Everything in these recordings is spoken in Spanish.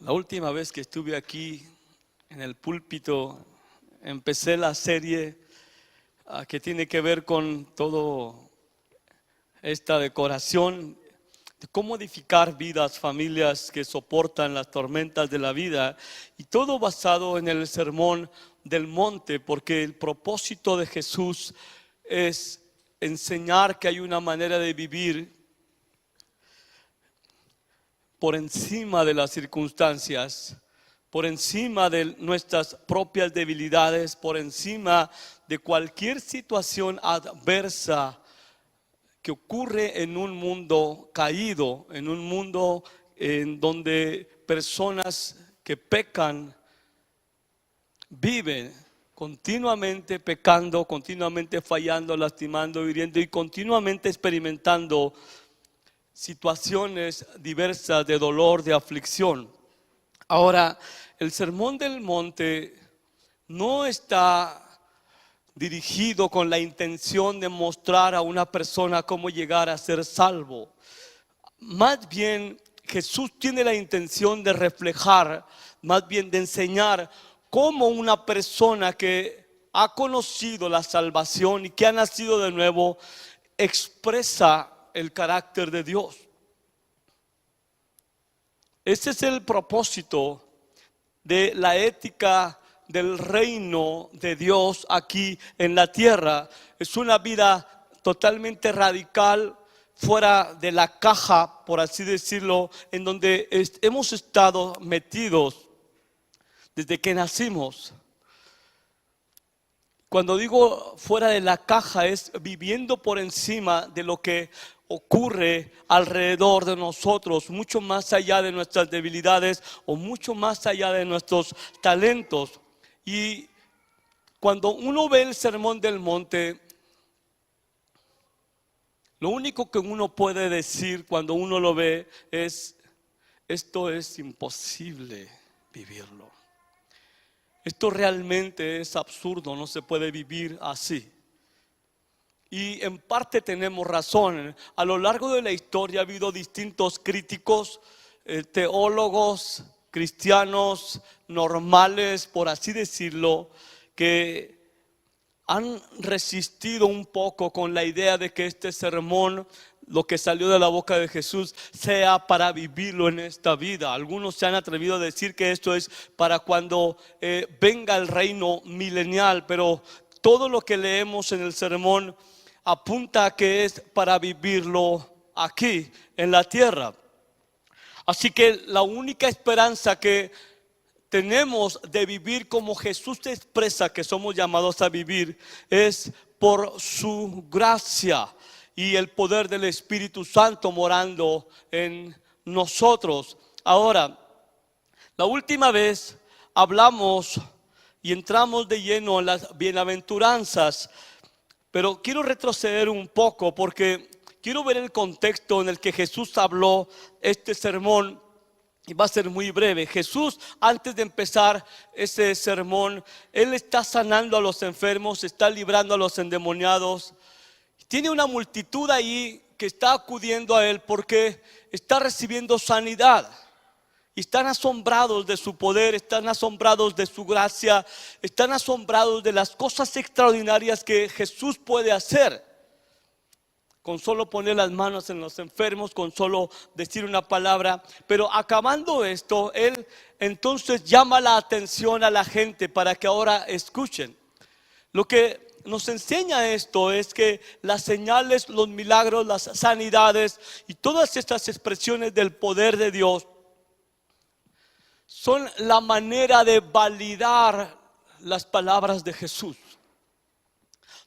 La última vez que estuve aquí en el púlpito, empecé la serie que tiene que ver con todo esta decoración de cómo edificar vidas, familias que soportan las tormentas de la vida, y todo basado en el Sermón del Monte, porque el propósito de Jesús es enseñar que hay una manera de vivir por encima de las circunstancias, por encima de nuestras propias debilidades, por encima de cualquier situación adversa que ocurre en un mundo caído, en un mundo en donde personas que pecan viven continuamente pecando, continuamente fallando, lastimando, hiriendo y continuamente experimentando situaciones diversas de dolor, de aflicción. Ahora, el Sermón del Monte no está dirigido con la intención de mostrar a una persona cómo llegar a ser salvo. Más bien, Jesús tiene la intención de reflejar, más bien de enseñar cómo una persona que ha conocido la salvación y que ha nacido de nuevo expresa el carácter de Dios. Ese es el propósito de la ética del reino de Dios aquí en la tierra. Es una vida totalmente radical, fuera de la caja, por así decirlo, en donde hemos estado metidos desde que nacimos. Cuando digo fuera de la caja, es viviendo por encima de lo que ocurre alrededor de nosotros, mucho más allá de nuestras debilidades o mucho más allá de nuestros talentos. Y cuando uno ve el Sermón del Monte, lo único que uno puede decir cuando uno lo ve es: esto es imposible vivirlo. Esto realmente es absurdo, no se puede vivir así. Y en parte tenemos razón. A lo largo de la historia ha habido distintos críticos, teólogos, cristianos normales, por así decirlo, que han resistido un poco con la idea de que este sermón, lo que salió de la boca de Jesús, sea para vivirlo en esta vida. Algunos se han atrevido a decir que esto es para cuando venga el reino milenial, pero todo lo que leemos en el sermón apunta a que es para vivirlo aquí en la tierra. Así que la única esperanza que tenemos de vivir como Jesús expresa que somos llamados a vivir es por su gracia y el poder del Espíritu Santo morando en nosotros. Ahora, la última vez hablamos y entramos de lleno en las bienaventuranzas, pero quiero retroceder un poco porque quiero ver el contexto en el que Jesús habló este sermón. Y va a ser muy breve. Jesús, antes de empezar ese sermón, Él está sanando a los enfermos, está librando a los endemoniados. Tiene una multitud ahí que está acudiendo a Él porque está recibiendo sanidad. Y están asombrados de su poder, están asombrados de su gracia, están asombrados de las cosas extraordinarias que Jesús puede hacer. Con solo poner las manos en los enfermos, con solo decir una palabra. Pero acabando esto, Él entonces llama la atención a la gente para que ahora escuchen. Lo que nos enseña esto es que las señales, los milagros, las sanidades y todas estas expresiones del poder de Dios son la manera de validar las palabras de Jesús.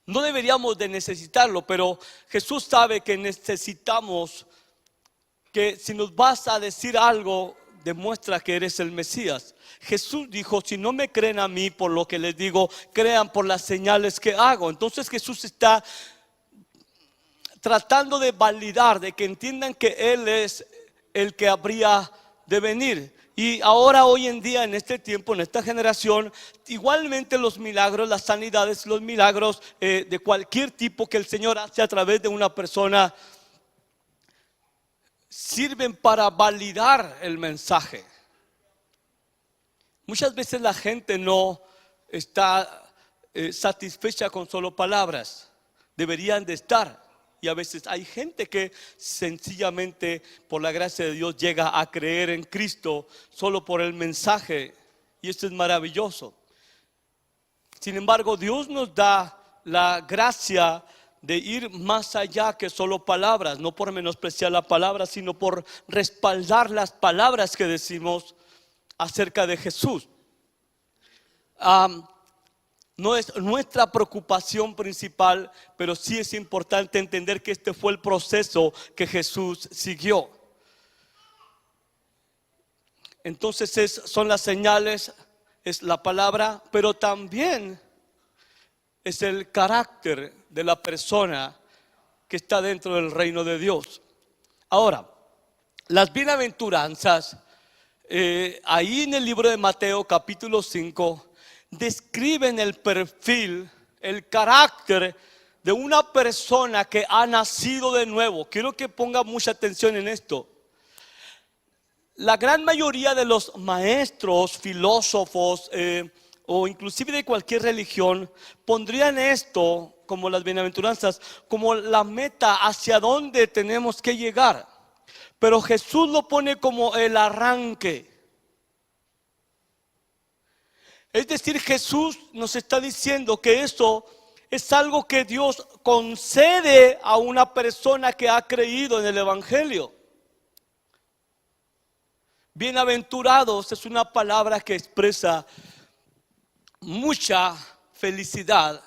No deberíamos de necesitarlo, pero Jesús sabe que necesitamos que si nos vas a decir algo, demuestra que eres el Mesías. Jesús dijo: si no me creen a mí por lo que les digo, crean por las señales que hago. Entonces Jesús está tratando de validar, de que entiendan que Él es el que habría de venir. Y ahora, hoy en día, en este tiempo, en esta generación, igualmente los milagros, las sanidades, los milagros de cualquier tipo que el Señor hace a través de una persona sirven para validar el mensaje. Muchas veces la gente no está satisfecha con solo palabras. Deberían de estar. Y a veces hay gente que sencillamente por la gracia de Dios llega a creer en Cristo solo por el mensaje. Y esto es maravilloso. Sin embargo, Dios nos da la gracia de ir más allá que solo palabras. No por menospreciar la palabra, sino por respaldar las palabras que decimos acerca de Jesús. No es nuestra preocupación principal, pero sí es importante entender que este fue el proceso que Jesús siguió. Entonces son las señales, es la palabra, pero también es el carácter de la persona que está dentro del reino de Dios. Ahora, las bienaventuranzas, ahí en el libro de Mateo capítulo 5, describen el perfil, el carácter de una persona que ha nacido de nuevo. Quiero que ponga mucha atención en esto. La gran mayoría de los maestros, filósofos o inclusive de cualquier religión pondrían esto como las bienaventuranzas, como la meta hacia donde tenemos que llegar. Pero Jesús lo pone como el arranque. Es decir, Jesús nos está diciendo que esto es algo que Dios concede a una persona que ha creído en el Evangelio. Bienaventurados es una palabra que expresa mucha felicidad,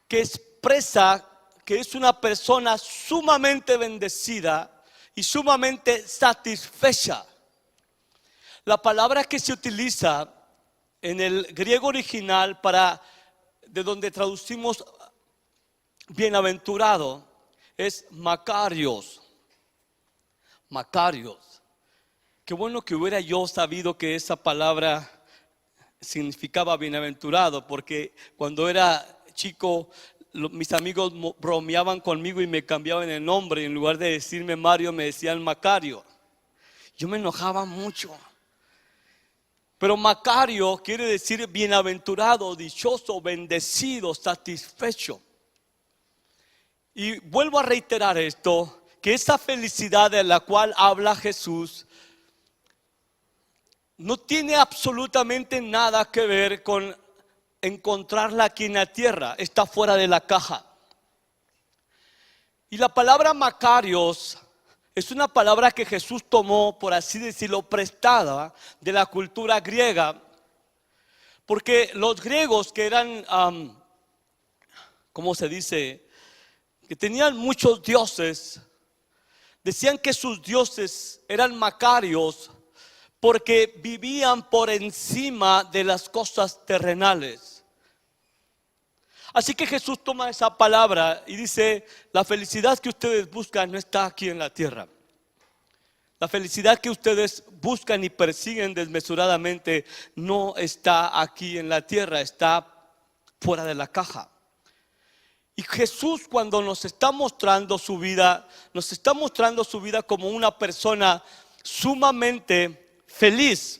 que expresa que es una persona sumamente bendecida y sumamente satisfecha. La palabra que se utiliza en el griego original de donde traducimos bienaventurado es Makarios. Makarios. Qué bueno que hubiera yo sabido que esa palabra significaba bienaventurado, porque cuando era chico mis amigos bromeaban conmigo y me cambiaban el nombre, y en lugar de decirme Mario me decían Macario. Yo me enojaba mucho. Pero Macario quiere decir bienaventurado, dichoso, bendecido, satisfecho. Y vuelvo a reiterar esto, que esa felicidad de la cual habla Jesús no tiene absolutamente nada que ver con encontrarla aquí en la tierra, está fuera de la caja. Y la palabra Macarios es una palabra que Jesús tomó, por así decirlo, prestada de la cultura griega, porque los griegos que eran, ¿cómo se dice? Que tenían muchos dioses, decían que sus dioses eran Macarios, porque vivían por encima de las cosas terrenales. Así que Jesús toma esa palabra y dice: la felicidad que ustedes buscan no está aquí en la tierra. La felicidad que ustedes buscan y persiguen desmesuradamente no está aquí en la tierra, está fuera de la caja. Y Jesús, cuando nos está mostrando su vida, nos está mostrando su vida como una persona sumamente feliz.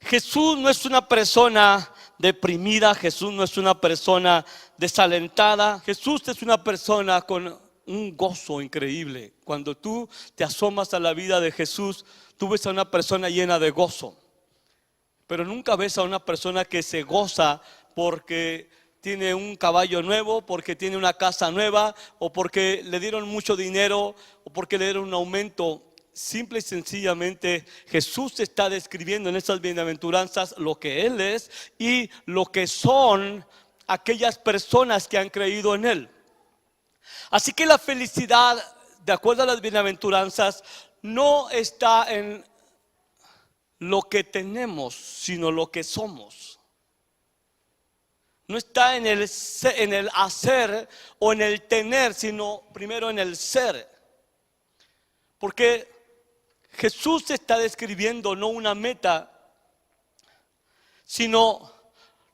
Jesús no es una persona deprimida, Jesús no es una persona desalentada. Jesús es una persona con un gozo increíble. Cuando tú te asomas a la vida de Jesús, tú ves a una persona llena de gozo, pero nunca ves a una persona que se goza porque tiene un caballo nuevo, porque tiene una casa nueva, o porque le dieron mucho dinero, o porque le dieron un aumento. Simple y sencillamente Jesús está describiendo en estas bienaventuranzas lo que Él es y lo que son aquellas personas que han creído en Él. Así que la felicidad, de acuerdo a las bienaventuranzas, no está en lo que tenemos, sino lo que somos. No está en el hacer o en el tener, sino primero en el ser. Porque Jesús está describiendo no una meta, sino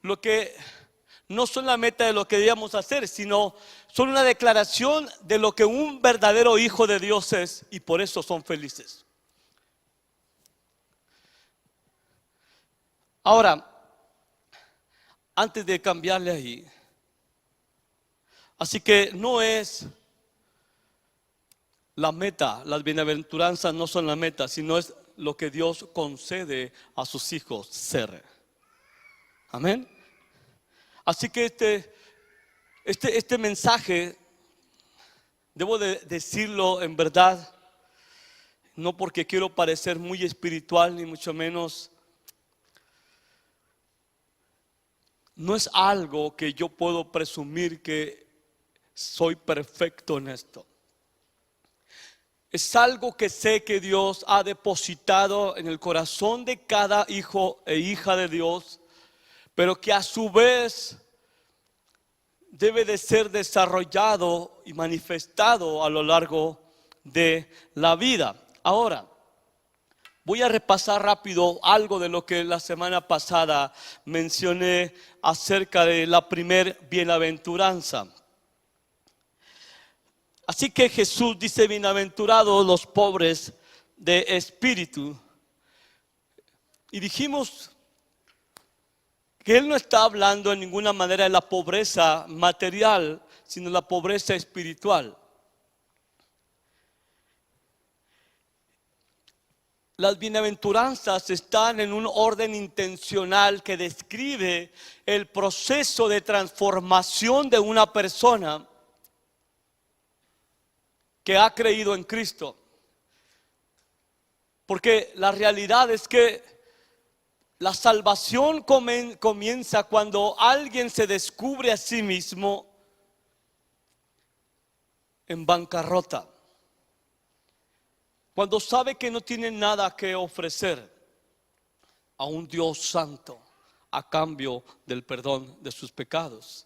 lo que no son la meta de lo que debíamos hacer, sino son una declaración de lo que un verdadero hijo de Dios es, y por eso son felices. Ahora, antes de cambiarle ahí, así que no es la meta, las bienaventuranzas no son la meta, sino es lo que Dios concede a sus hijos ser. Amén. Así que este mensaje, debo de decirlo en verdad, no porque quiero parecer muy espiritual, ni mucho menos. No es algo que yo puedo presumir que soy perfecto en esto. Es algo que sé que Dios ha depositado en el corazón de cada hijo e hija de Dios, pero que a su vez debe de ser desarrollado y manifestado a lo largo de la vida. Ahora, voy a repasar rápido algo de lo que la semana pasada mencioné acerca de la primer bienaventuranza. Así que Jesús dice: bienaventurados los pobres de espíritu. Y dijimos que Él no está hablando en ninguna manera de la pobreza material, sino la pobreza espiritual. Las bienaventuranzas están en un orden intencional que describe el proceso de transformación de una persona que ha creído en Cristo. Porque la realidad es que la salvación comienza cuando alguien se descubre a sí mismo en bancarrota. Cuando sabe que no tiene nada que ofrecer a un Dios santo a cambio del perdón de sus pecados.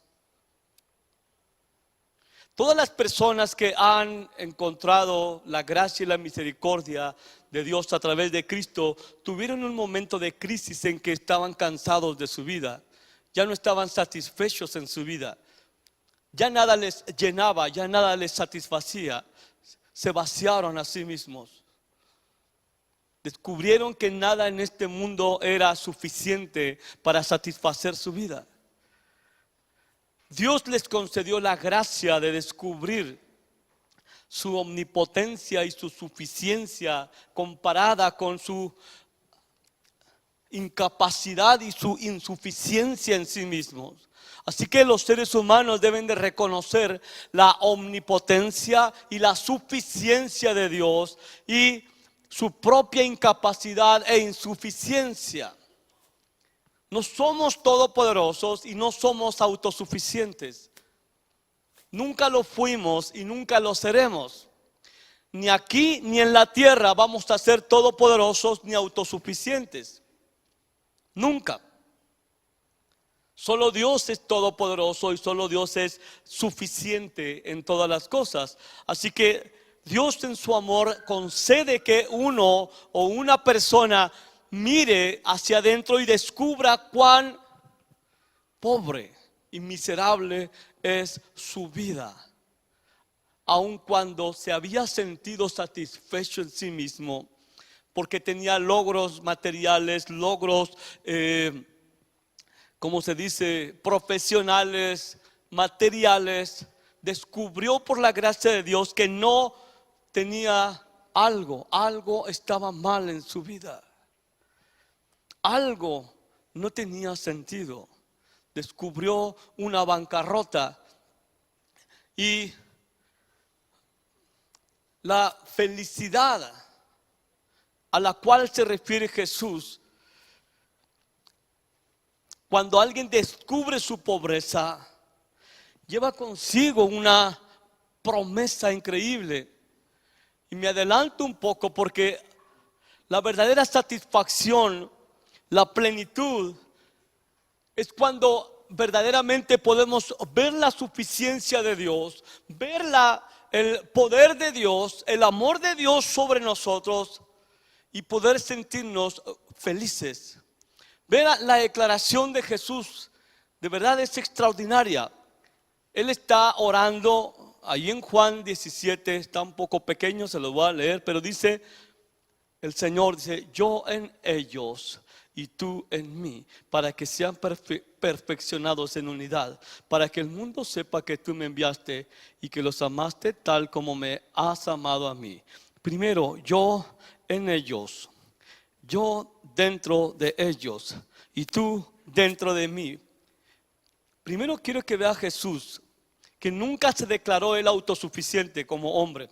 Todas las personas que han encontrado la gracia y la misericordia de Dios a través de Cristo tuvieron un momento de crisis en que estaban cansados de su vida, ya no estaban satisfechos en su vida, ya nada les llenaba, ya nada les satisfacía, se vaciaron a sí mismos. Descubrieron que nada en este mundo era suficiente para satisfacer su vida. Dios les concedió la gracia de descubrir su omnipotencia y su suficiencia comparada con su incapacidad y su insuficiencia en sí mismos. Así que los seres humanos deben de reconocer la omnipotencia y la suficiencia de Dios y su propia incapacidad e insuficiencia. No somos todopoderosos y no somos autosuficientes. Nunca lo fuimos y nunca lo seremos. Ni aquí ni en la tierra vamos a ser todopoderosos ni autosuficientes. Nunca. Solo Dios es todopoderoso y solo Dios es suficiente en todas las cosas. Así que Dios en su amor concede que uno o una persona mire hacia adentro y descubra cuán pobre y miserable es su vida. Aun cuando se había sentido satisfecho en sí mismo, porque tenía logros materiales, logros, como se dice, profesionales, materiales, descubrió por la gracia de Dios que no tenía algo estaba mal en su vida. Algo no tenía sentido. Descubrió una bancarrota y la felicidad a la cual se refiere Jesús cuando alguien descubre su pobreza lleva consigo una promesa increíble. Y me adelanto un poco porque la verdadera satisfacción, la plenitud, es cuando verdaderamente podemos ver la suficiencia de Dios, ver el poder de Dios, el amor de Dios sobre nosotros y poder sentirnos felices. Ver la declaración de Jesús, de verdad es extraordinaria. Él está orando, ahí en Juan 17, está un poco pequeño, se lo voy a leer, pero dice: el Señor dice, yo en ellos y tú en mí, para que sean perfeccionados en unidad, para que el mundo sepa que tú me enviaste y que los amaste tal como me has amado a mí. Primero, yo en ellos, yo dentro de ellos y tú dentro de mí. Primero quiero que vea a Jesús, que nunca se declaró él autosuficiente como hombre.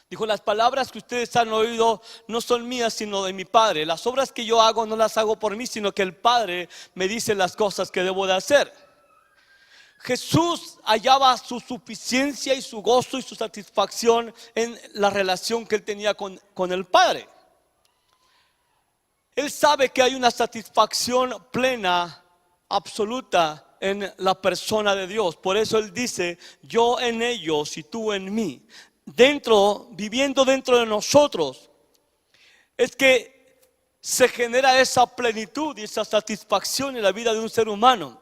Dijo, las palabras que ustedes han oído no son mías, sino de mi Padre. Las obras que yo hago no las hago por mí, sino que el Padre me dice las cosas que debo de hacer. Jesús hallaba su suficiencia y su gozo y su satisfacción en la relación que él tenía con el Padre. Él sabe que hay una satisfacción plena, absoluta en la persona de Dios. Por eso él dice, yo en ellos y tú en mí. Viviendo dentro de nosotros, es que se genera esa plenitud y esa satisfacción en la vida de un ser humano.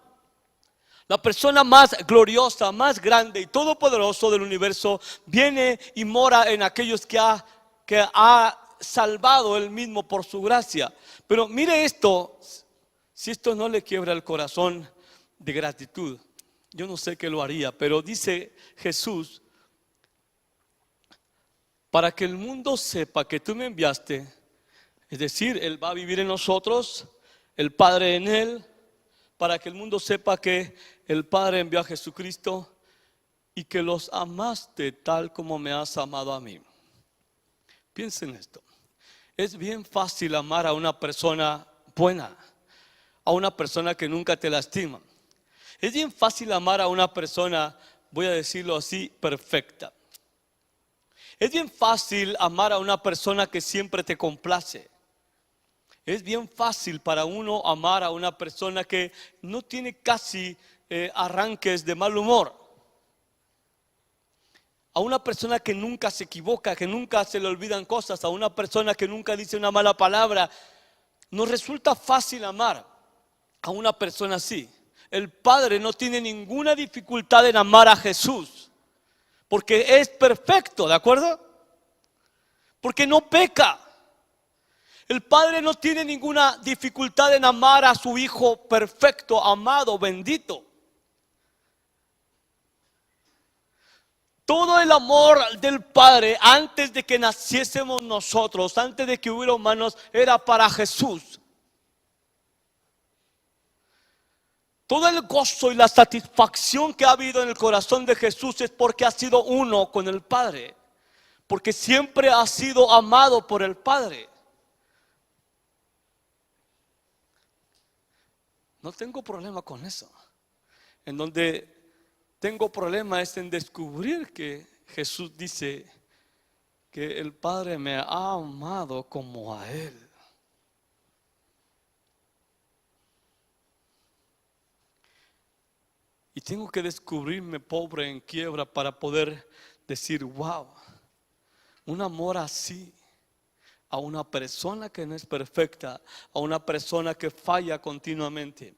La persona más gloriosa, más grande y todopoderoso del universo viene y mora en aquellos que ha salvado él mismo por su gracia. Pero mire esto, si esto no le quiebra el corazón de gratitud, yo no sé qué lo haría, pero dice Jesús, para que el mundo sepa que tú me enviaste, es decir, Él va a vivir en nosotros, el Padre en Él, para que el mundo sepa que el Padre envió a Jesucristo y que los amaste tal como me has amado a mí. Piensen esto, es bien fácil amar a una persona buena, a una persona que nunca te lastima. Es bien fácil amar a una persona, voy a decirlo así, perfecta. Es bien fácil amar a una persona que siempre te complace. Es bien fácil para uno amar a una persona que no tiene casi arranques de mal humor. A una persona que nunca se equivoca, que nunca se le olvidan cosas, a una persona que nunca dice una mala palabra. Nos resulta fácil amar a una persona así. El Padre no tiene ninguna dificultad en amar a Jesús. Porque es perfecto, ¿de acuerdo? Porque no peca. El Padre no tiene ninguna dificultad en amar a su Hijo perfecto, amado, bendito. Todo el amor del Padre antes de que naciésemos nosotros, antes de que hubiera humanos, era para Jesús. Todo el gozo y la satisfacción que ha habido en el corazón de Jesús es porque ha sido uno con el Padre. Porque siempre ha sido amado por el Padre. No tengo problema con eso. En donde tengo problema es en descubrir que Jesús dice que el Padre me ha amado como a Él. Y tengo que descubrirme pobre en quiebra para poder decir, wow, un amor así a una persona que no es perfecta, a una persona que falla continuamente.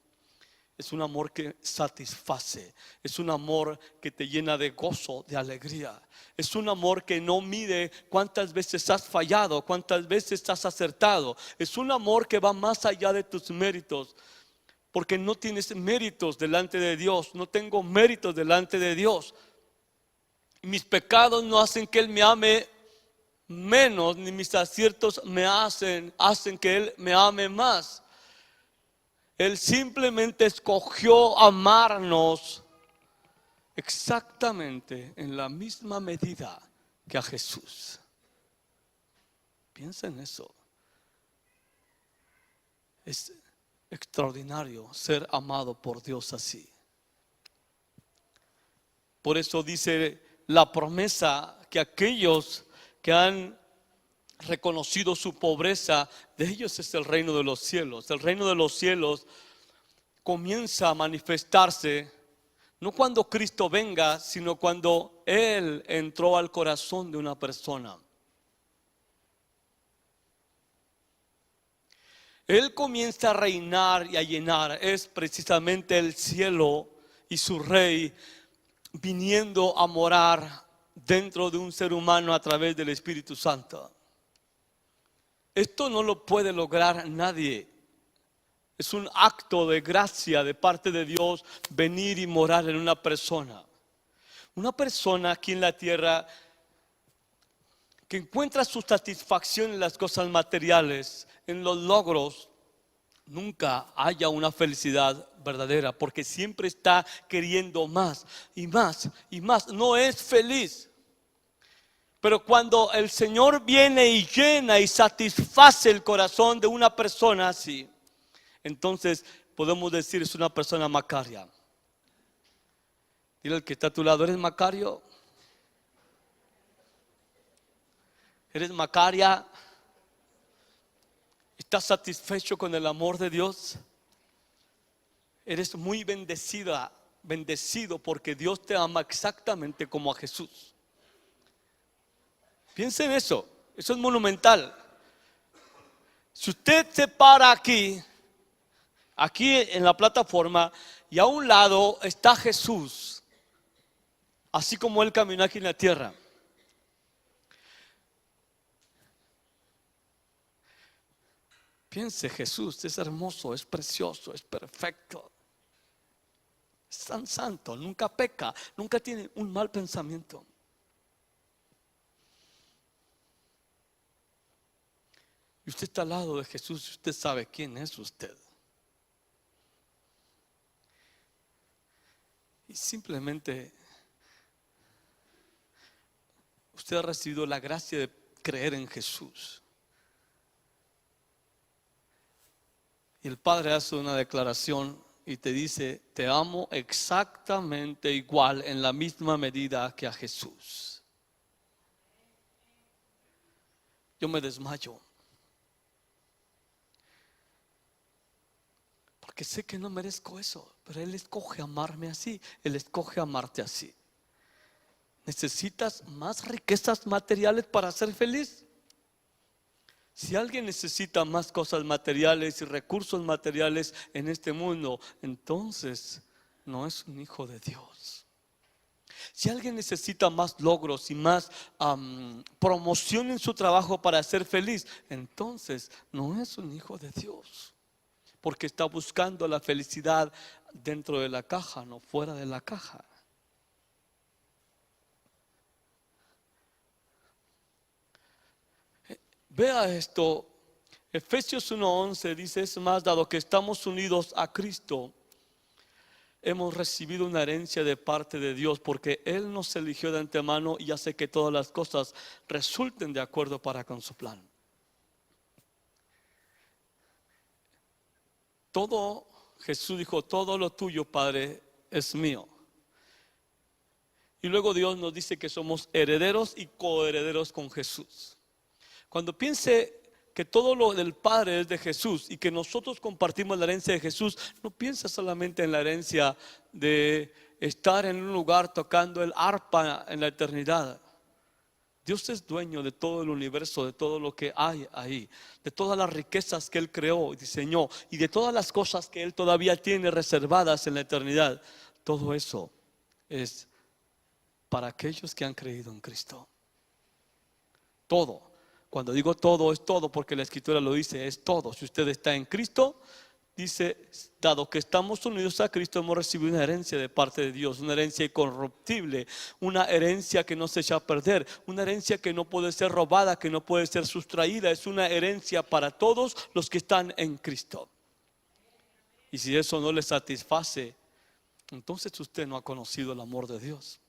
Es un amor que satisface, es un amor que te llena de gozo, de alegría. Es un amor que no mide cuántas veces has fallado, cuántas veces has acertado. Es un amor que va más allá de tus méritos. Porque no tienes méritos delante de Dios. No tengo méritos delante de Dios. Mis pecados no hacen que Él me ame menos, ni mis aciertos me hacen que Él me ame más. Él simplemente escogió amarnos exactamente en la misma medida que a Jesús. Piensa en eso. Es extraordinario ser amado por Dios así. Por eso dice la promesa que aquellos que han reconocido su pobreza, de ellos es el reino de los cielos. El reino de los cielos comienza a manifestarse no cuando Cristo venga, sino cuando Él entró al corazón de una persona. Él comienza a reinar y a llenar. Es precisamente el cielo y su rey viniendo a morar dentro de un ser humano a través del Espíritu Santo. Esto no lo puede lograr nadie. Es un acto de gracia de parte de Dios venir y morar en una persona. Una persona aquí en la tierra que encuentra su satisfacción en las cosas materiales, en los logros, nunca haya una felicidad verdadera, porque siempre está queriendo más y más y más. No es feliz. Pero cuando el Señor viene y llena y satisface el corazón de una persona así, entonces podemos decir es una persona macaria. Dile al que está a tu lado, ¿eres macario? ¿Eres macaria? ¿Estás satisfecho con el amor de Dios? Eres muy bendecida, bendecido porque Dios te ama exactamente como a Jesús. Piensa en eso, eso es monumental. Si usted se para aquí en la plataforma y a un lado está Jesús, así como Él caminó aquí en la tierra. Piense, Jesús es hermoso, es precioso, es perfecto. Es tan santo, nunca peca, nunca tiene un mal pensamiento. Y usted está al lado de Jesús y usted sabe quién es usted. Y simplemente usted ha recibido la gracia de creer en Jesús. Y el Padre hace una declaración y te dice, te amo exactamente igual en la misma medida que a Jesús. Yo me desmayo. Porque sé que no merezco eso, pero Él escoge amarme así, Él escoge amarte así. ¿Necesitas más riquezas materiales para ser feliz? Si alguien necesita más cosas materiales y recursos materiales en este mundo, entonces no es un hijo de Dios. Si alguien necesita más logros y más promoción en su trabajo para ser feliz, entonces no es un hijo de Dios. Porque está buscando la felicidad dentro de la caja, no fuera de la caja. Vea esto, Efesios 1:11 dice, es más, dado que estamos unidos a Cristo, hemos recibido una herencia de parte de Dios, porque Él nos eligió de antemano y hace que todas las cosas resulten de acuerdo para con su plan. Todo, Jesús dijo, todo lo tuyo, Padre, es mío. Y luego Dios nos dice que somos herederos y coherederos con Jesús. Cuando piense que todo lo del Padre es de Jesús y que nosotros compartimos la herencia de Jesús, no piense solamente en la herencia de estar en un lugar tocando el arpa en la eternidad. Dios es dueño de todo el universo, de todo lo que hay ahí, de todas las riquezas que Él creó y diseñó y de todas las cosas que Él todavía tiene reservadas en la eternidad. Todo eso es para aquellos que han creído en Cristo. Todo. Cuando digo todo, es todo, porque la Escritura lo dice, es todo. Si usted está en Cristo, dice, dado que estamos unidos a Cristo, hemos recibido una herencia de parte de Dios, una herencia incorruptible, una herencia que no se echa a perder, una herencia que no puede ser robada, que no puede ser sustraída. Es una herencia para todos los que están en Cristo. Y si eso no le satisface, entonces usted no ha conocido el amor de Dios.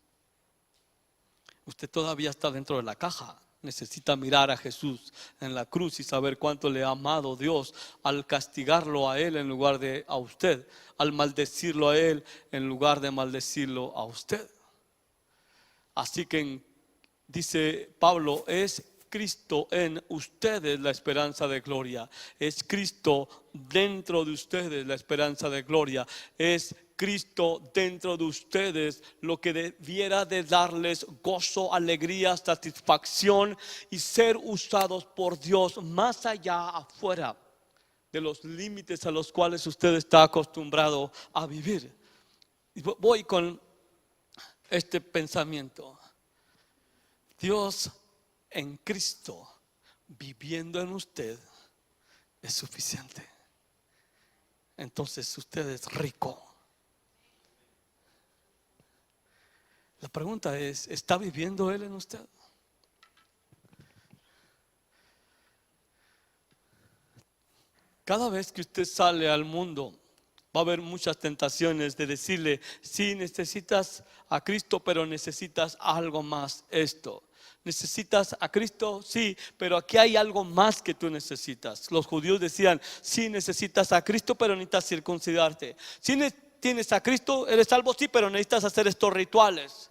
Usted todavía está dentro de la caja. Necesita mirar a Jesús en la cruz y saber cuánto le ha amado Dios al castigarlo a Él en lugar de a usted, al maldecirlo a Él en lugar de maldecirlo a usted. Así que dice Pablo, es Cristo en ustedes la esperanza de gloria. Es Cristo dentro de ustedes la esperanza de gloria. Es Cristo dentro de ustedes lo que debiera de darles gozo, alegría, satisfacción y ser usados por Dios más allá, afuera de los límites a los cuales usted está acostumbrado a vivir. Y voy con este pensamiento. Dios en Cristo viviendo en usted es suficiente. Entonces usted es rico. La pregunta es, ¿está viviendo Él en usted? Cada vez que usted sale al mundo, va a haber muchas tentaciones de decirle: sí, necesitas a Cristo, pero necesitas algo más. Esto, necesitas a Cristo, sí, pero aquí hay algo más que tú necesitas. Los judíos decían: sí, necesitas a Cristo, pero necesitas circuncidarte. Sí, tienes a Cristo, eres salvo, sí, pero necesitas hacer estos rituales.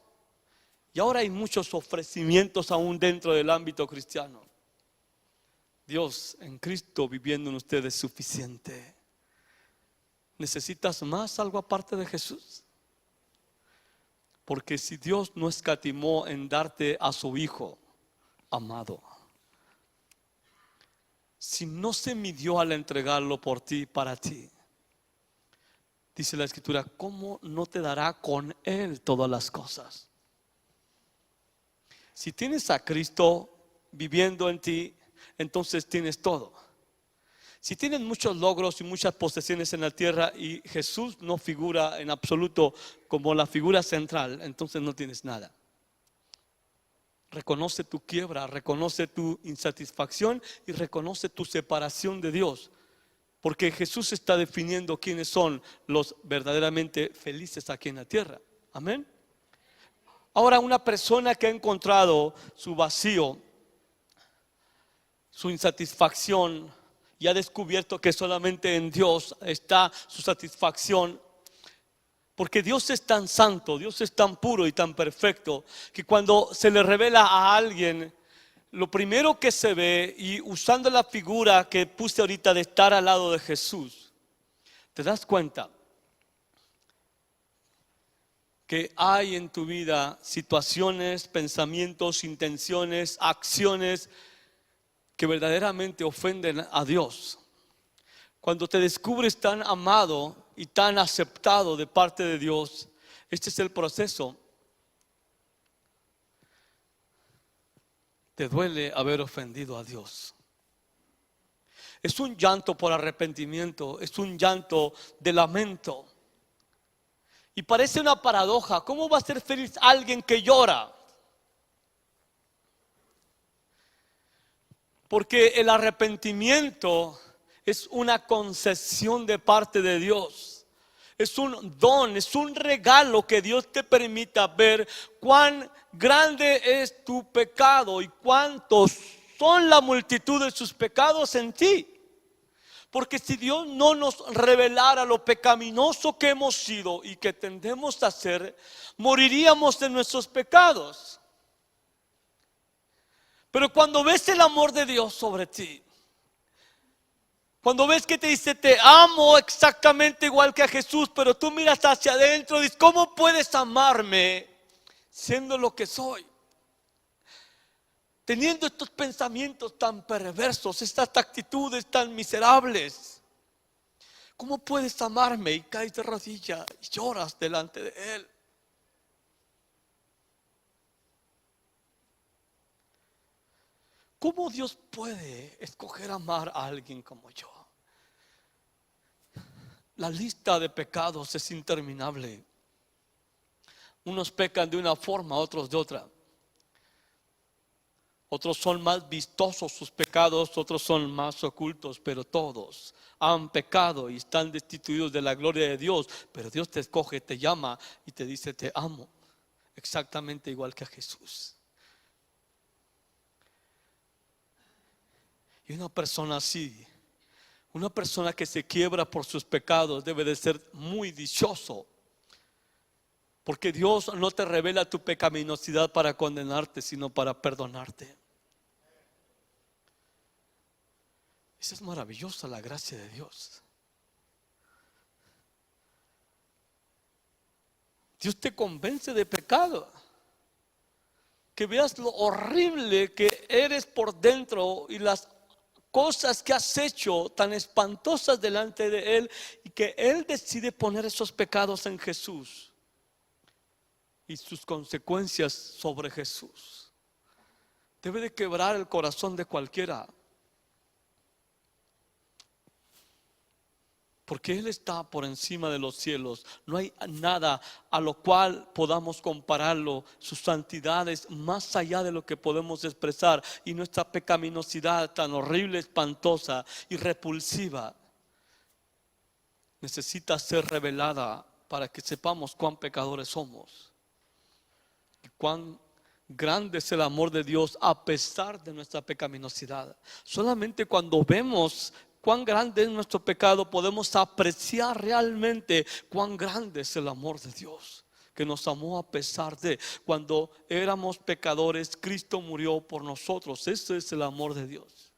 Y ahora hay muchos ofrecimientos aún dentro del ámbito cristiano. Dios en Cristo viviendo en usted es suficiente. ¿Necesitas más algo aparte de Jesús? Porque si Dios no escatimó en darte a su Hijo amado, si no se midió al entregarlo por ti, para ti, dice la Escritura, ¿cómo no te dará con Él todas las cosas? Si tienes a Cristo viviendo en ti, entonces tienes todo. Si tienes muchos logros y muchas posesiones en la tierra y Jesús no figura en absoluto como la figura central, entonces no tienes nada. Reconoce tu quiebra, reconoce tu insatisfacción y reconoce tu separación de Dios. Porque Jesús está definiendo quiénes son los verdaderamente felices aquí en la tierra. Amén. Ahora, una persona que ha encontrado su vacío, su insatisfacción, y ha descubierto que solamente en Dios está su satisfacción, porque Dios es tan santo, Dios es tan puro y tan perfecto, que cuando se le revela a alguien, lo primero que se ve, y usando la figura que puse ahorita de estar al lado de Jesús, te das cuenta que hay en tu vida situaciones, pensamientos, intenciones, acciones que verdaderamente ofenden a Dios. Cuando te descubres tan amado y tan aceptado de parte de Dios, este es el proceso. Te duele haber ofendido a Dios. Es un llanto por arrepentimiento, es un llanto de lamento. Y parece una paradoja. ¿Cómo va a ser feliz alguien que llora? Porque el arrepentimiento es una concesión de parte de Dios. Es un don, es un regalo que Dios te permita ver cuán grande es tu pecado y cuántos son la multitud de sus pecados en ti. Porque si Dios no nos revelara lo pecaminoso que hemos sido y que tendemos a hacer, moriríamos de nuestros pecados. Pero cuando ves el amor de Dios sobre ti, cuando ves que te dice: te amo exactamente igual que a Jesús, pero tú miras hacia adentro y dices: ¿cómo puedes amarme siendo lo que soy? Teniendo estos pensamientos tan perversos, estas actitudes tan miserables, ¿cómo puedes amarme? Y caes de rodillas y lloras delante de Él. ¿Cómo Dios puede escoger amar a alguien como yo? La lista de pecados es interminable. Unos pecan de una forma, otros de otra. Otros son más vistosos sus pecados, otros son más ocultos, pero todos han pecado y están destituidos de la gloria de Dios. Pero Dios te escoge, te llama y te dice: te amo, exactamente igual que a Jesús. Y una persona así, una persona que se quiebra por sus pecados, debe de ser muy dichoso. Porque Dios no te revela tu pecaminosidad para condenarte, sino para perdonarte. Esa es maravillosa la gracia de Dios. Dios te convence de pecado. Que veas lo horrible que eres por dentro y las cosas que has hecho tan espantosas delante de Él, y que Él decide poner esos pecados en Jesús y sus consecuencias sobre Jesús. debe de quebrar el corazón de cualquiera. Porque Él está por encima de los cielos. No hay nada a lo cual podamos compararlo. Su santidad es más allá de lo que podemos expresar. Y nuestra pecaminosidad tan horrible, espantosa y repulsiva necesita ser revelada para que sepamos cuán pecadores somos. Y cuán grande es el amor de Dios a pesar de nuestra pecaminosidad. Solamente cuando vemos cuán grande es nuestro pecado, podemos apreciar realmente cuán grande es el amor de Dios, que nos amó a pesar de. Cuando éramos pecadores, Cristo murió por nosotros. Ese es el amor de Dios.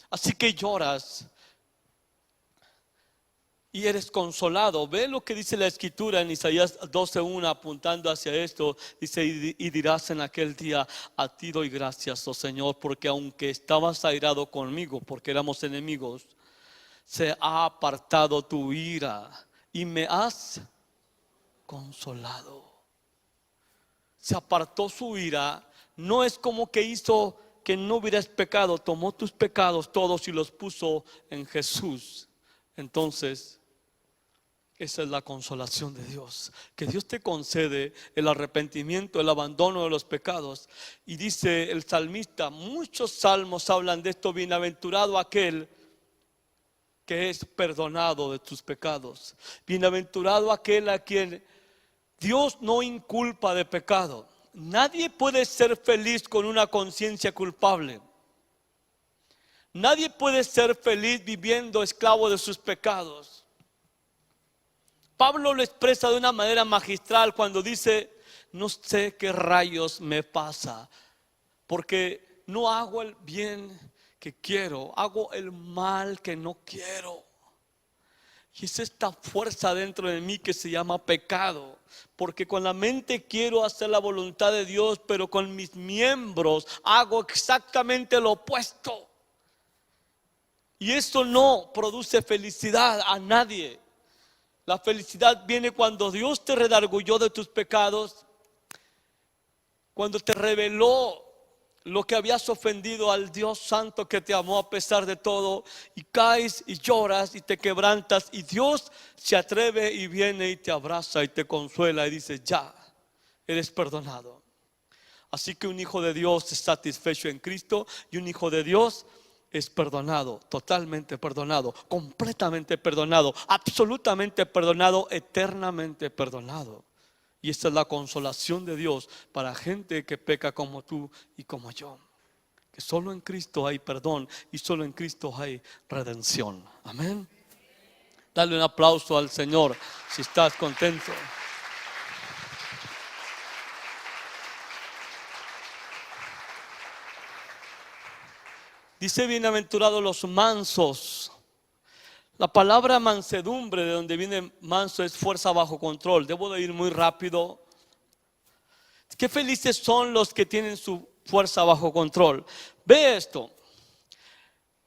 Así que lloras y eres consolado. Ve lo que dice la Escritura en Isaías 12:1, apuntando hacia esto. Dice: y dirás en aquel día: a ti doy gracias, oh Señor, porque aunque estabas airado conmigo, porque éramos enemigos, se ha apartado tu ira y me has consolado. Se apartó su ira. No es como que hizo que no hubieras pecado. Tomó tus pecados todos y los puso en Jesús. Entonces, esa es la consolación de Dios, que Dios te concede el arrepentimiento, el abandono de los pecados. Y dice el salmista, muchos salmos hablan de esto: bienaventurado aquel que es perdonado de tus pecados. Bienaventurado aquel a quien Dios no inculpa de pecado. Nadie puede ser feliz con una conciencia culpable. Nadie puede ser feliz viviendo esclavo de sus pecados. Pablo lo expresa de una manera magistral cuando dice: no sé qué rayos me pasa, porque no hago el bien que quiero, hago el mal que no quiero. Y es esta fuerza dentro de mí que se llama pecado, porque con la mente quiero hacer la voluntad de Dios, pero con mis miembros hago exactamente lo opuesto. Y esto no produce felicidad a nadie. La felicidad viene cuando Dios te redarguyó de tus pecados, cuando te reveló lo que habías ofendido al Dios Santo que te amó a pesar de todo, y caes y lloras y te quebrantas, y Dios se atreve y viene y te abraza y te consuela y dice: ya, eres perdonado. Así que un hijo de Dios es satisfecho en Cristo, y un hijo de Dios es perdonado, totalmente perdonado, completamente perdonado, absolutamente perdonado, eternamente perdonado. Y esta es la consolación de Dios para gente que peca como tú y como yo, que solo en Cristo hay perdón y solo en Cristo hay redención. Amén. Dale un aplauso al Señor si estás contento. Dice: bienaventurados los mansos. La palabra mansedumbre, de donde viene manso, es fuerza bajo control. Debo de ir muy rápido. Qué felices son los que tienen su fuerza bajo control. Ve esto.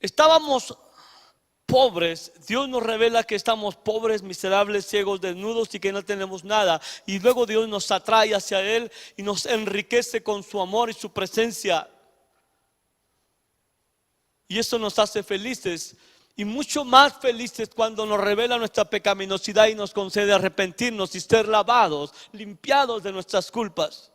Estábamos pobres. Dios nos revela que estamos pobres, miserables, ciegos, desnudos y que no tenemos nada. Y luego Dios nos atrae hacia Él y nos enriquece con su amor y su presencia. Y eso nos hace felices, y mucho más felices cuando nos revela nuestra pecaminosidad y nos concede arrepentirnos y ser lavados, limpiados de nuestras culpas.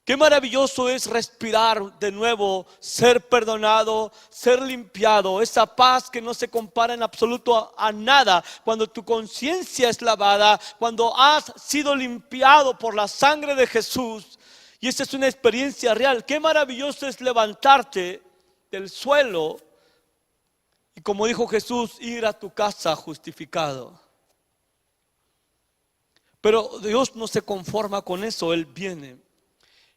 Qué maravilloso es respirar de nuevo, ser perdonado, ser limpiado. Esa paz que no se compara en absoluto a nada. Cuando tu conciencia es lavada, cuando has sido limpiado por la sangre de Jesús. Y esa es una experiencia real. Qué maravilloso es levantarte del suelo y, como dijo Jesús, ir a tu casa justificado. Pero Dios no se conforma con eso. Él viene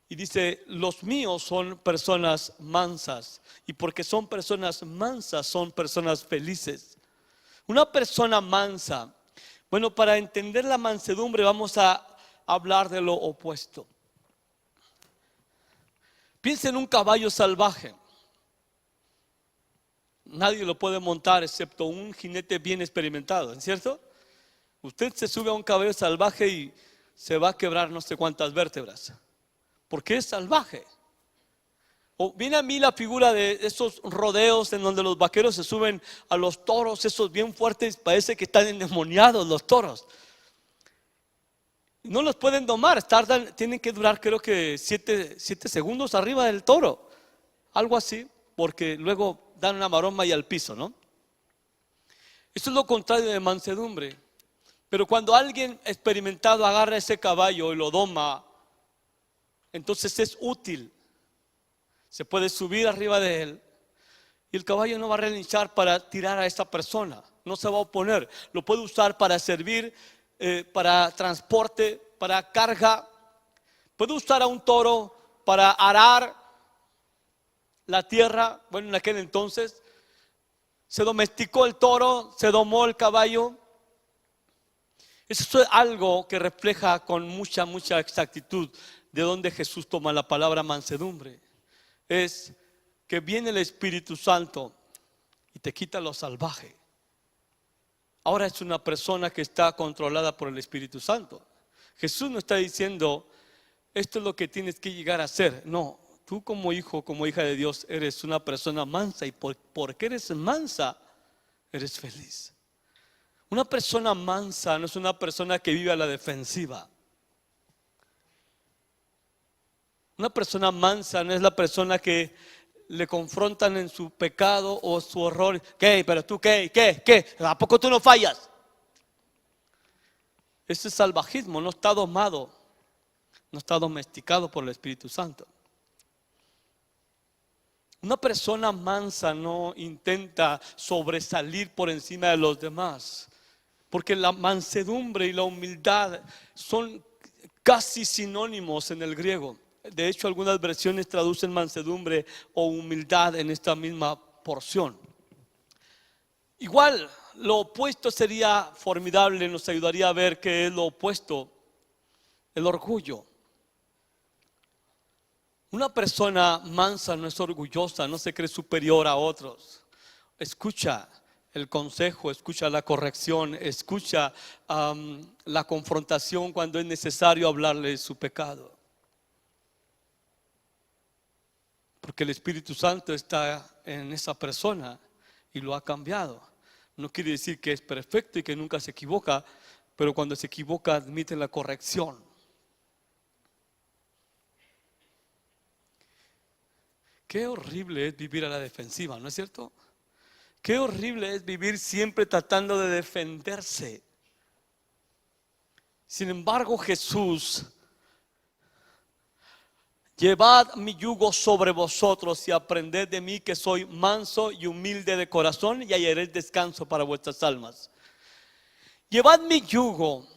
y dice: los míos son personas mansas, y porque son personas mansas son personas felices. Una persona mansa, bueno, para entender la mansedumbre vamos a hablar de lo opuesto. Piensa en un caballo salvaje. Nadie lo puede montar excepto un jinete bien experimentado, ¿es cierto? Usted se sube a un caballo salvaje y se va a quebrar no sé cuántas vértebras, porque es salvaje. O viene a mí la figura de esos rodeos en donde los vaqueros se suben a los toros, esos bien fuertes, parece que están endemoniados los toros. No los pueden domar, tienen que durar creo que 7 segundos arriba del toro, algo así, porque luego dan una maroma y al piso, ¿no? Esto es lo contrario de mansedumbre. Pero cuando alguien experimentado agarra ese caballo y lo doma, entonces es útil. Se puede subir arriba de él y el caballo no va a relinchar para tirar a esta persona, no se va a oponer. Lo puede usar para servir, para transporte, para carga. Puede usar a un toro para arar la tierra. Bueno, en aquel entonces se domesticó el toro, se domó el caballo. Eso es algo que refleja con mucha exactitud de donde Jesús toma la palabra mansedumbre. Es que viene el Espíritu Santo y te quita lo salvaje. Ahora es una persona que está controlada por el Espíritu Santo. Jesús no está diciendo, esto es lo que tienes que llegar a ser. No, tú como hijo, como hija de Dios, eres una persona mansa y porque eres mansa, eres feliz. Una persona mansa no es una persona que vive a la defensiva. Una persona mansa no es la persona que le confrontan en su pecado o su error. ¿Qué? ¿Pero tú qué? ¿Qué? ¿A poco tú no fallas? Ese es salvajismo, no está domado, no está domesticado por el Espíritu Santo. Una persona mansa no intenta sobresalir por encima de los demás, porque la mansedumbre y la humildad son casi sinónimos en el griego. De hecho, algunas versiones traducen mansedumbre o humildad en esta misma porción. Igual, lo opuesto sería formidable, nos ayudaría a ver qué es lo opuesto, el orgullo. Una persona mansa no es orgullosa, no se cree superior a otros. Escucha el consejo, escucha la corrección, escucha la confrontación cuando es necesario hablarle de su pecado. Porque el Espíritu Santo está en esa persona y lo ha cambiado. No quiere decir que es perfecto y que nunca se equivoca, pero cuando se equivoca admite la corrección. Qué horrible es vivir a la defensiva, ¿no es cierto? Qué horrible es vivir siempre tratando de defenderse. Sin embargo, Jesús: llevad mi yugo sobre vosotros y aprended de mí, que soy manso y humilde de corazón, y hallaréis descanso para vuestras almas. Llevad mi yugo.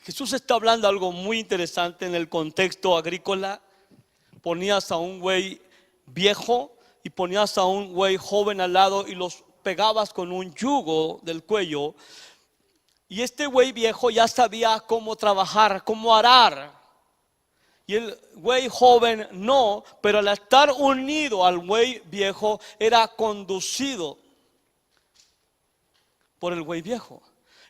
Jesús está hablando algo muy interesante en el contexto agrícola. Ponías a un güey viejo y ponías a un güey joven al lado y los pegabas con un yugo del cuello. Y este güey viejo ya sabía cómo trabajar, cómo arar. Y el güey joven no, pero al estar unido al güey viejo era conducido por el güey viejo.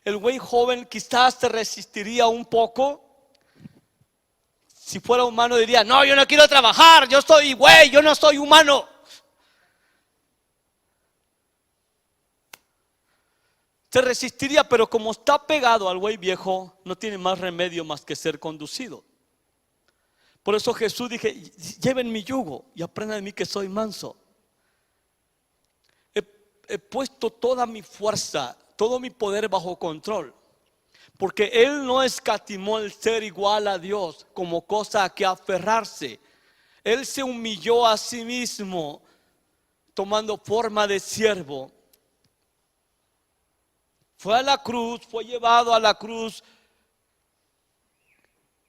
El güey joven quizás se resistiría un poco. Si fuera humano diría: no, yo no quiero trabajar, yo soy güey, yo no soy humano. Se resistiría, pero como está pegado al güey viejo, no tiene más remedio más que ser conducido. Por eso Jesús dije: lleven mi yugo y aprendan de mí, que soy manso. He puesto toda mi fuerza, todo mi poder bajo control, porque Él no escatimó el ser igual a Dios como cosa a que aferrarse. Él se humilló a sí mismo, tomando forma de siervo. Fue a la cruz, fue llevado a la cruz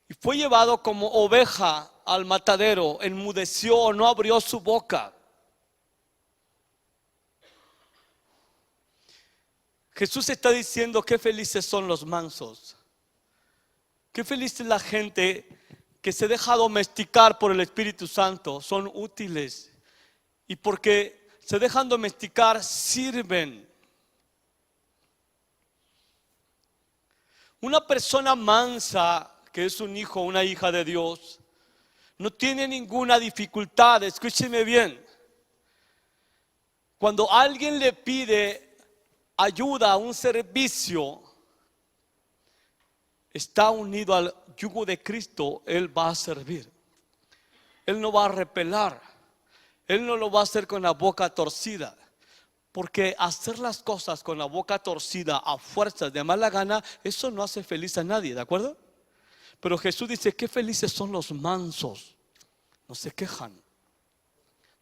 y fue llevado como oveja al matadero. Enmudeció, no abrió su boca. Jesús está diciendo: qué felices son los mansos. Qué feliz es la gente que se deja domesticar por el Espíritu Santo. Son útiles. Y porque se dejan domesticar, sirven. Una persona mansa, que es un hijo, una hija de Dios, no tiene ninguna dificultad. Escúcheme bien. Cuando alguien le pide ayuda a un servicio, está unido al yugo de Cristo, Él va a servir. Él no va a repelar. Él no lo va a hacer con la boca torcida. Porque hacer las cosas con la boca torcida a fuerzas de mala gana, eso no hace feliz a nadie, ¿de acuerdo? Pero Jesús dice, qué felices son los mansos. No se quejan,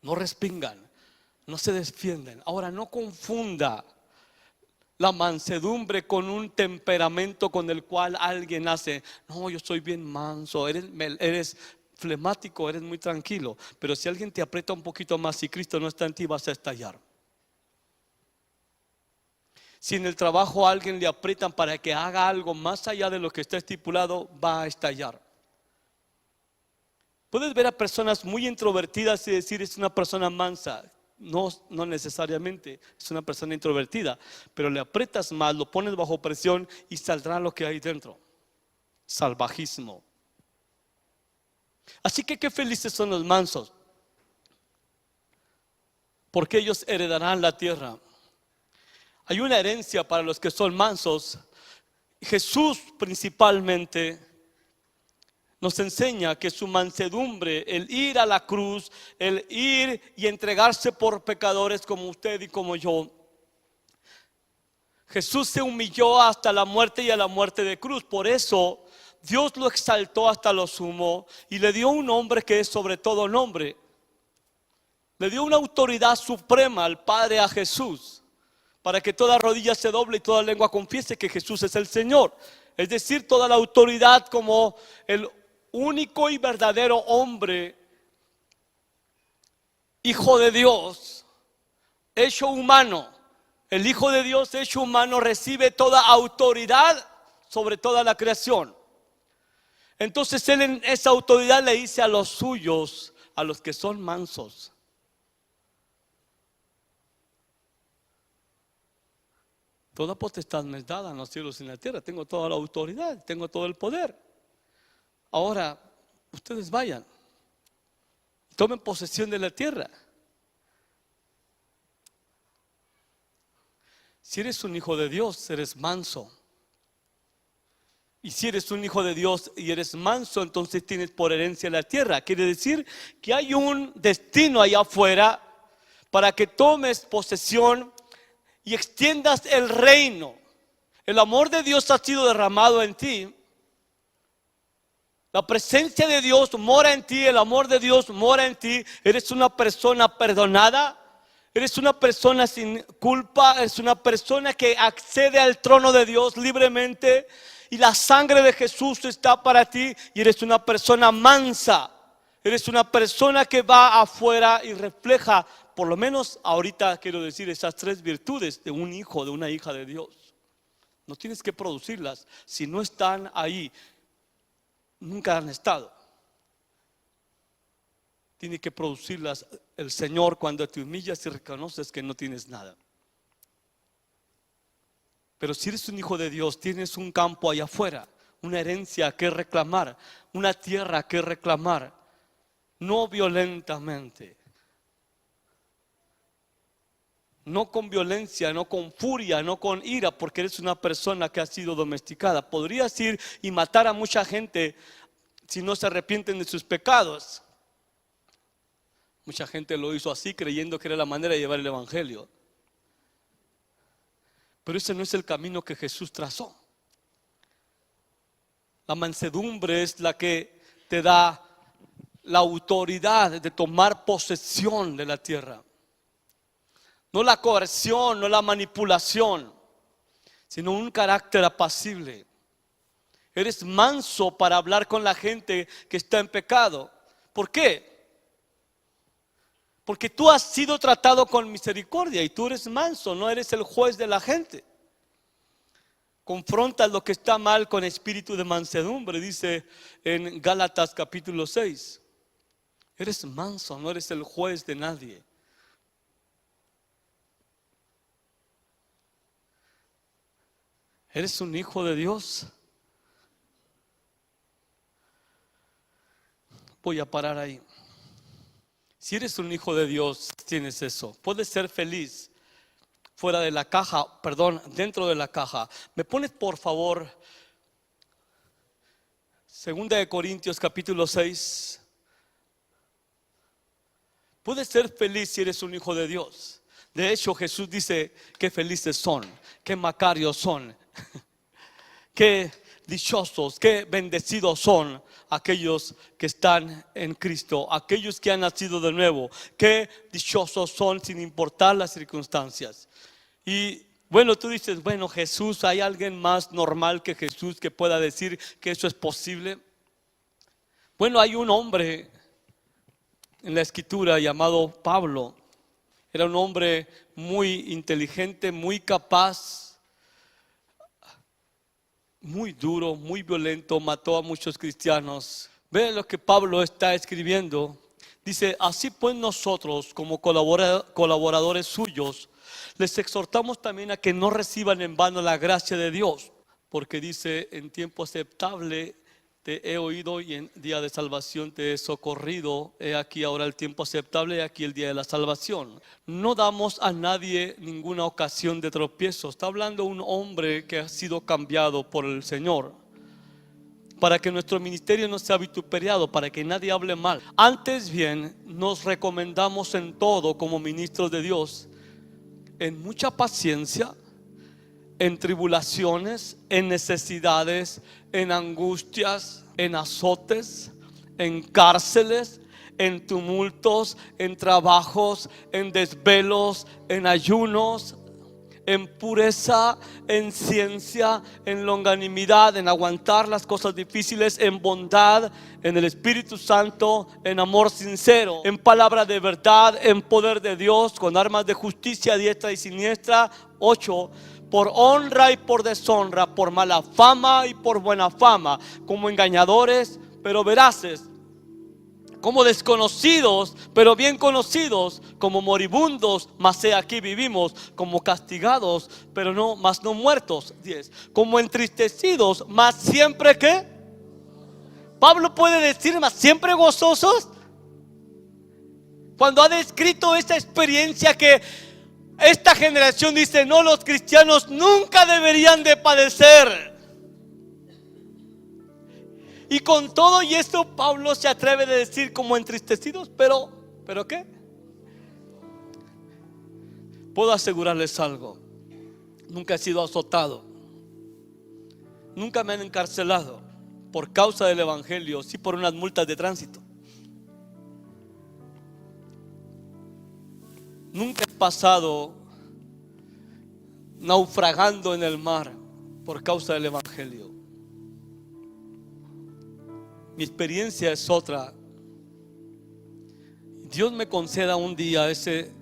no respingan, no se defienden. Ahora, no confunda la mansedumbre con un temperamento con el cual alguien hace, no, yo soy bien manso, eres flemático, eres muy tranquilo. Pero si alguien te aprieta un poquito más y Cristo no está en ti, vas a estallar. Si en el trabajo a alguien le aprietan para que haga algo más allá de lo que está estipulado, va a estallar. Puedes ver a personas muy introvertidas y decir es una persona mansa. No, no necesariamente es una persona introvertida, pero le aprietas más, lo pones bajo presión y saldrá lo que hay dentro: salvajismo. Así que qué felices son los mansos, porque ellos heredarán la tierra. Hay una herencia para los que son mansos. Jesús principalmente nos enseña que su mansedumbre, el ir a la cruz, el ir y entregarse por pecadores como usted y como yo. Jesús se humilló hasta la muerte y a la muerte de cruz. Por eso Dios lo exaltó hasta lo sumo y le dio un nombre que es sobre todo nombre. Le dio una autoridad suprema al Padre, a Jesús, para que toda rodilla se doble y toda lengua confiese que Jesús es el Señor. Es decir, toda la autoridad como el único y verdadero hombre, Hijo de Dios, hecho humano. El Hijo de Dios hecho humano recibe toda autoridad sobre toda la creación. Entonces Él en esa autoridad le dice a los suyos, a los que son mansos: toda potestad me es dada en los cielos y en la tierra. Tengo toda la autoridad, tengo todo el poder. Ahora, ustedes vayan, tomen posesión de la tierra. Si eres un hijo de Dios, eres manso. Y si eres un hijo de Dios y eres manso, entonces tienes por herencia la tierra. Quiere decir que hay un destino allá afuera para que tomes posesión y extiendas el reino. El amor de Dios ha sido derramado en ti. La presencia de Dios mora en ti, el amor de Dios mora en ti. Eres una persona perdonada, eres una persona sin culpa, eres una persona que accede al trono de Dios libremente y la sangre de Jesús está para ti. Y eres una persona mansa, eres una persona que va afuera y refleja, por lo menos ahorita quiero decir, esas tres virtudes de un hijo, de una hija de Dios. No tienes que producirlas, si no están ahí, nunca han estado. Tiene que producirlas el Señor cuando te humillas y reconoces que no tienes nada. Pero si eres un hijo de Dios, tienes un campo allá afuera, una herencia que reclamar, una tierra que reclamar, no violentamente, no con violencia, no con furia, no con ira, porque eres una persona que ha sido domesticada. Podrías ir y matar a mucha gente si no se arrepienten de sus pecados. Mucha gente lo hizo así, creyendo que era la manera de llevar el evangelio. Pero ese no es el camino que Jesús trazó. La mansedumbre es la que te da la autoridad de tomar posesión de la tierra. No la coerción, no la manipulación, sino un carácter apacible. Eres manso para hablar con la gente que está en pecado. ¿Por qué? Porque tú has sido tratado con misericordia y tú eres manso, no eres el juez de la gente. Confrontas lo que está mal con espíritu de mansedumbre, dice en Gálatas capítulo 6. Eres manso, no eres el juez de nadie. Eres un hijo de Dios. Voy a parar ahí. Si eres un hijo de Dios, tienes eso. Puedes ser feliz fuera de la caja, perdón, dentro de la caja. ¿Me pones por favor 2 Corintios capítulo 6? Puedes ser feliz si eres un hijo de Dios. De hecho, Jesús dice qué felices son, qué macarios son, qué dichosos, qué bendecidos son aquellos que están en Cristo, aquellos que han nacido de nuevo. Qué dichosos son sin importar las circunstancias. Y bueno, tú dices, bueno, Jesús, ¿hay alguien más normal que Jesús que pueda decir que eso es posible? Bueno, hay un hombre en la escritura llamado Pablo. Era un hombre muy inteligente, muy capaz, muy duro, muy violento, mató a muchos cristianos. Vean lo que Pablo está escribiendo. Dice, así pues nosotros como colaboradores suyos, les exhortamos también a que no reciban en vano la gracia de Dios, porque dice, en tiempo aceptable te he oído y en día de salvación te he socorrido. He aquí ahora el tiempo aceptable, he aquí el día de la salvación. No damos a nadie ninguna ocasión de tropiezo. Está hablando un hombre que ha sido cambiado por el Señor, para que nuestro ministerio no sea vituperiado, para que nadie hable mal. Antes bien, nos recomendamos en todo como ministros de Dios, en mucha paciencia, en tribulaciones, en necesidades, en angustias, en azotes, en cárceles, en tumultos, en trabajos, en desvelos, en ayunos, en pureza, en ciencia, en longanimidad, en aguantar las cosas difíciles, en bondad, en el Espíritu Santo, en amor sincero, en palabra de verdad, en poder de Dios, con armas de justicia diestra y siniestra. 8. Por honra y por deshonra, por mala fama y por buena fama, como engañadores pero veraces, como desconocidos pero bien conocidos, como moribundos, mas he aquí vivimos, como castigados pero no, mas no muertos. 10. Como entristecidos, mas siempre ¿qué? Pablo puede decir mas siempre gozosos, cuando ha descrito esta experiencia que esta generación dice, no, los cristianos nunca deberían de padecer. Y con todo y esto Pablo se atreve a decir como entristecidos, pero ¿qué? Puedo asegurarles algo, nunca he sido azotado, nunca me han encarcelado por causa del evangelio, sí por unas multas de tránsito. Nunca he pasado naufragando en el mar por causa del evangelio. Mi experiencia es otra. Dios me conceda un día ese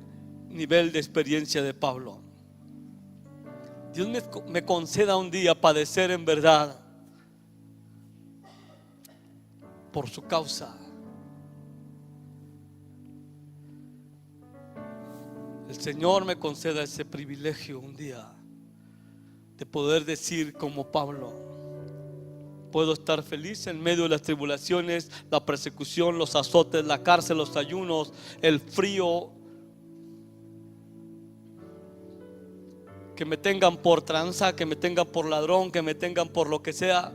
nivel de experiencia de Pablo. Dios me conceda un día padecer en verdad por su causa. El Señor me conceda ese privilegio un día de poder decir como Pablo, puedo estar feliz en medio de las tribulaciones, la persecución, los azotes, la cárcel, los ayunos, el frío, que me tengan por tranza, que me tengan por ladrón, que me tengan por lo que sea,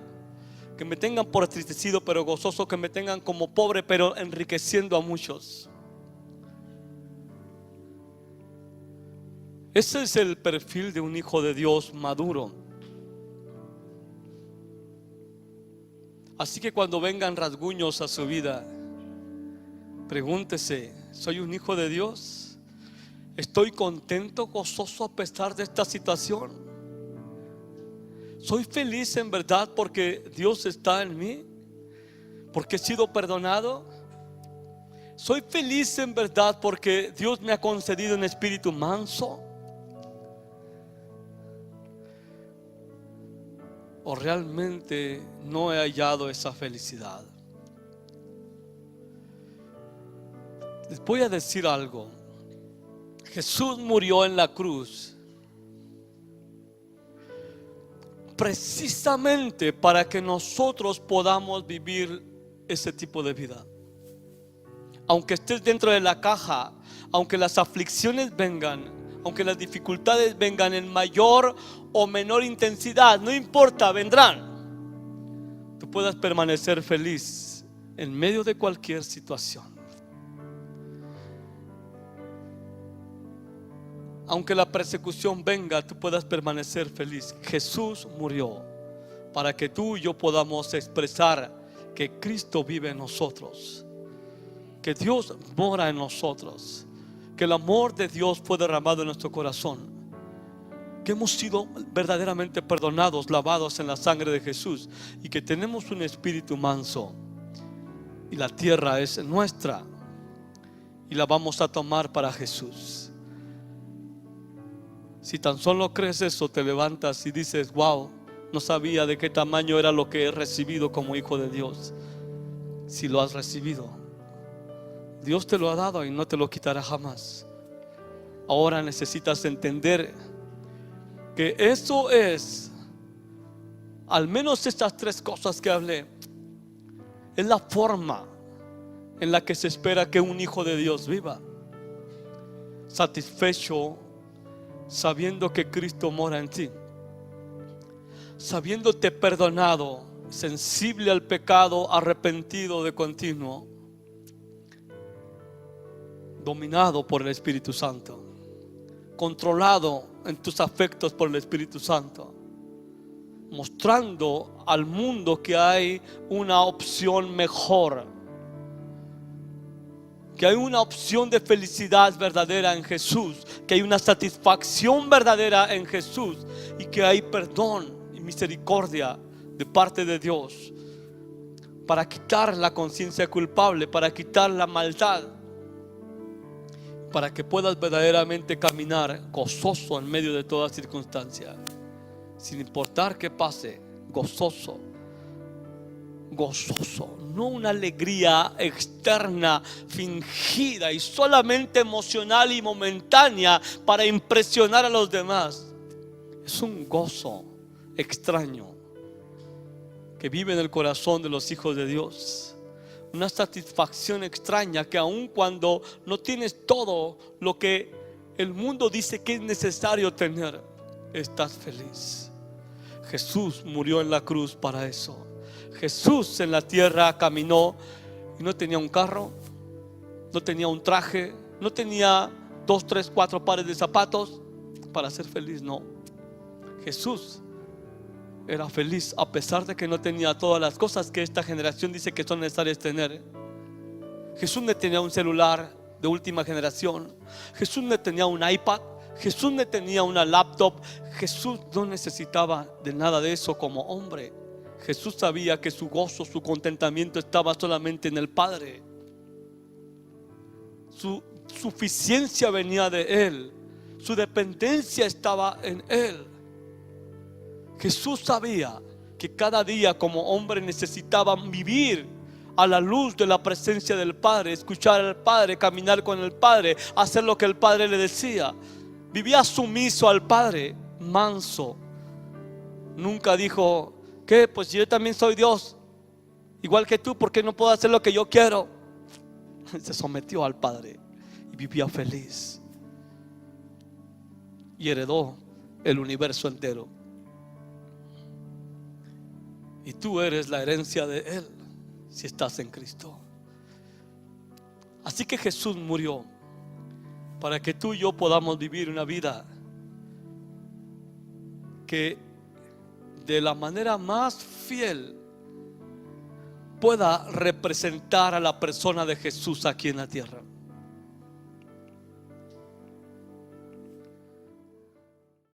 que me tengan por entristecido pero gozoso, que me tengan como pobre pero enriqueciendo a muchos. Ese es el perfil de un hijo de Dios maduro. Así que cuando vengan rasguños a su vida, pregúntese, ¿soy un hijo de Dios? ¿Estoy contento, gozoso a pesar de esta situación? ¿Soy feliz en verdad porque Dios está en mí? ¿Porque he sido perdonado? ¿Soy feliz en verdad porque Dios me ha concedido un espíritu manso? ¿O realmente no he hallado esa felicidad? Les voy a decir algo. Jesús murió en la cruz precisamente para que nosotros podamos vivir ese tipo de vida. Aunque estés dentro de la caja, aunque las aflicciones vengan, aunque las dificultades vengan en mayor o menor intensidad, no importa, vendrán. Tú puedas permanecer feliz en medio de cualquier situación. Aunque la persecución venga, tú puedas permanecer feliz. Jesús murió para que tú y yo podamos expresar que Cristo vive en nosotros, que Dios mora en nosotros, que el amor de Dios fue derramado en nuestro corazón, que hemos sido verdaderamente perdonados, lavados en la sangre de Jesús, y que tenemos un espíritu manso, y la tierra es nuestra y la vamos a tomar para Jesús. Si tan solo crees eso, te levantas y dices: wow, no sabía de qué tamaño era lo que he recibido como hijo de Dios. Si lo has recibido, Dios te lo ha dado y no te lo quitará jamás. Ahora necesitas entender que eso es, al menos estas tres cosas que hablé, es la forma en la que se espera que un hijo de Dios viva: satisfecho, sabiendo que Cristo mora en ti, sabiéndote perdonado, sensible al pecado, arrepentido de continuo, dominado por el Espíritu Santo, controlado en tus afectos por el Espíritu Santo, mostrando al mundo que hay una opción mejor, que hay una opción de felicidad verdadera en Jesús, que hay una satisfacción verdadera en Jesús, y que hay perdón y misericordia de parte de Dios para quitar la conciencia culpable, para quitar la maldad, para que puedas verdaderamente caminar gozoso en medio de toda circunstancia, sin importar qué pase, gozoso, no una alegría externa, fingida y solamente emocional y momentánea para impresionar a los demás. Es un gozo extraño que vive en el corazón de los hijos de Dios, una satisfacción extraña que aun cuando no tienes todo lo que el mundo dice que es necesario tener, estás feliz. Jesús murió en la cruz para eso. Jesús en la tierra caminó y no tenía un carro, no tenía un traje, no tenía 2, 3, 4 pares de zapatos para ser feliz. No, Jesús era feliz a pesar de que no tenía todas las cosas que esta generación dice que son necesarias tener. Jesús no tenía un celular de última generación, Jesús no tenía un iPad, Jesús no tenía una laptop. Jesús no necesitaba de nada de eso como hombre. Jesús sabía que su gozo, su contentamiento estaba solamente en el Padre. Su suficiencia venía de Él, su dependencia estaba en Él. Jesús sabía que cada día como hombre necesitaba vivir a la luz de la presencia del Padre, escuchar al Padre, caminar con el Padre, hacer lo que el Padre le decía. Vivía sumiso al Padre, manso. Nunca dijo: ¿qué? Pues yo también soy Dios, igual que tú, ¿por qué no puedo hacer lo que yo quiero? Se sometió al Padre y vivía feliz y heredó el universo entero. Y tú eres la herencia de Él si estás en Cristo. Así que Jesús murió para que tú y yo podamos vivir una vida que de la manera más fiel pueda representar a la persona de Jesús aquí en la tierra.